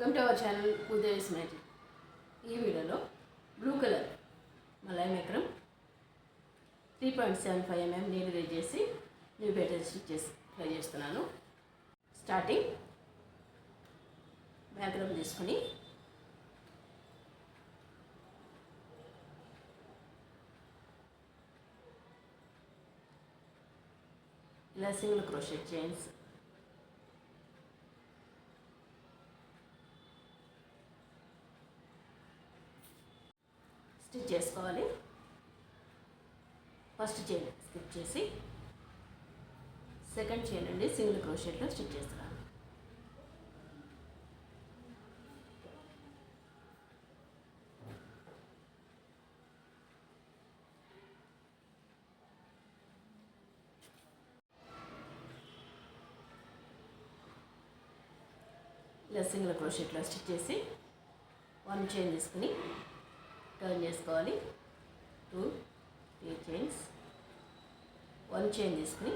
Welcome to our channel ఉదయస్ magic. ఈ వీడియోలో బ్లూ కలర్ మలై మేకరం 3.75 mm నీళ్ళు వేడి చేసి న్యూ బెటర్ స్టిచ్ చేసి ట్రై చేస్తున్నాను. స్టార్టింగ్ మేకరం తీసుకుని ఇలా సింగిల్ క్రోషెట్ చైన్స్ స్టిచ్ చేసుకోవాలి. ఫస్ట్ చైన్ స్కిప్ చేసి సెకండ్ చైన్ అండి సింగిల్ క్రోషెట్లో స్టిచ్ చేస్తున్నాను. ఇలా సింగిల్ క్రోషెట్లో స్టిచ్ చేసి వన్ చైన్ తీసుకుని టర్న్ చేసుకోవాలి. 2-3 చైన్స్, వన్ చైన్ తీసుకుని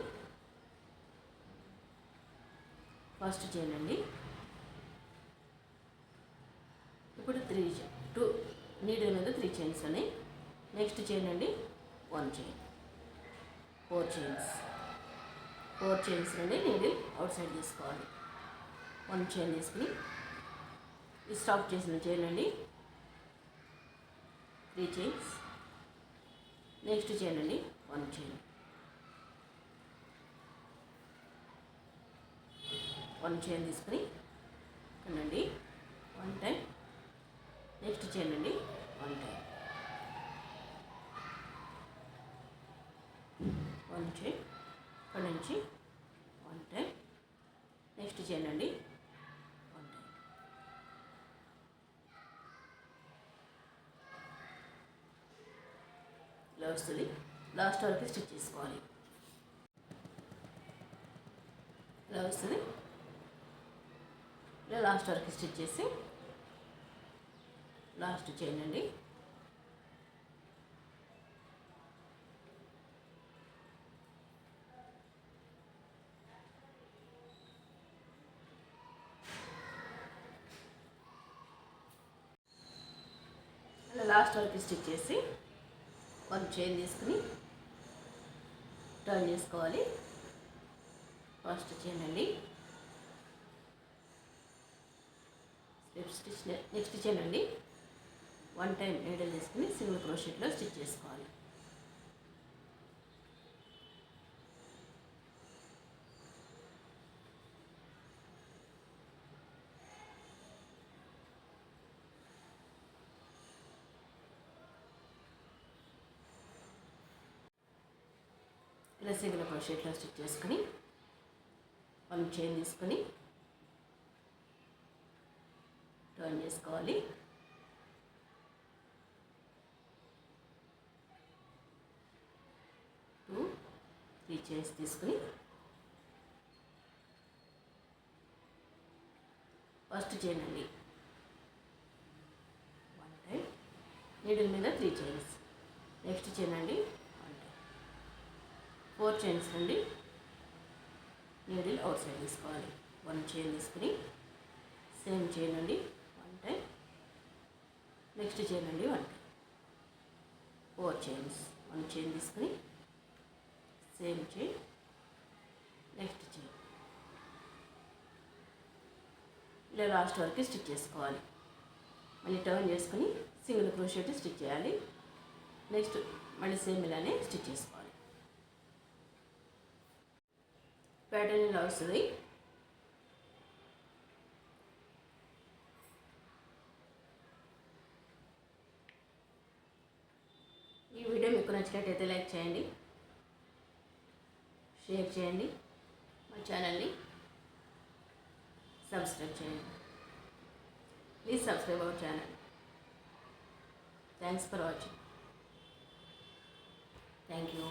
ఫస్ట్ చైన్ అండి. ఇప్పుడు 2 నీడిల్ మీద 3 చైన్స్ ఉన్నాయి. నెక్స్ట్ చైన్ అండి వన్ చైన్, 4 చైన్స్ నుండి నీడిల్ అవుట్ సైడ్ తీసుకోవాలి. వన్ చైన్ తీసుకుని ఈ స్టాప్ చేసిన చైన్ అండి 3 చైన్స్. నెక్స్ట్ చైన్ అండి వన్ చైన్, వన్ చైన్ తీసుకుని అండి వన్ టైం. నెక్స్ట్ చైన్ అండి వన్ టైం, వన్ చైన్ ఇక్కడ నుంచి వన్ టైం. నెక్స్ట్ చైన్ అండి వన్ టైం. ఇలా వస్తుంది. లాస్ట్ వరకు స్టిచ్ చేసుకోవాలి. ఇలా వస్తుంది. ఇలా లాస్ట్ వరకు స్టిచ్ చేసి లాస్ట్ చైన్ అండి ఇలా లాస్ట్ వరకు స్టిచ్ చేసి వన్ చైన్ తీసుకుని టర్న్ చేసుకోవాలి. ఫస్ట్ చైన్ అండి స్లిప్ స్టిచ్. నెక్స్ట్ చైన్ అండి వన్ టైం నీడిల్ తీసుకుని సింగిల్ క్రోషెట్లో స్టిచ్ చేసుకోవాలి. ఇలా సింగిల్ క్రోషెట్లో స్టిచ్ చేసుకుని వన్ చైన్ తీసుకొని టర్న్ చేసుకోవాలి. టూ 3 చైన్స్ తీసుకుని ఫస్ట్ చైన్ అండి వన్ టైం నీడిల్ మీద 3 చైన్స్. నెక్స్ట్ చైన్ అండి 4 చైన్స్ నుండి నీడిల్ అవుట్ సైడ్ తీసుకోవాలి. వన్ చైన్ తీసుకుని సేమ్ చైన్ అండి వన్ టైం. నెక్స్ట్ చైన్ అండి one time. 4 chains, one chain తీసుకుని సేమ్ చైన్, నెక్స్ట్ చైన్. ఇలా లాస్ట్ వరకు స్టిచ్ చేసుకోవాలి. మళ్ళీ టర్న్ చేసుకుని సింగిల్ క్రోషెట్ స్టిచ్ చేయాలి. నెక్స్ట్ మళ్ళీ సేమ్ ఇలానే స్టిచ్ చేసుకోవాలి. ప్యాటర్న్ ఇలా వస్తుంది. ఈ వీడియో మీకు నచ్చినట్టయితే లైక్ చేయండి, షేర్ చేయండి, మా ఛానల్ని సబ్స్క్రైబ్ చేయండి. Please subscribe our channel. Thanks for watching. Thank you.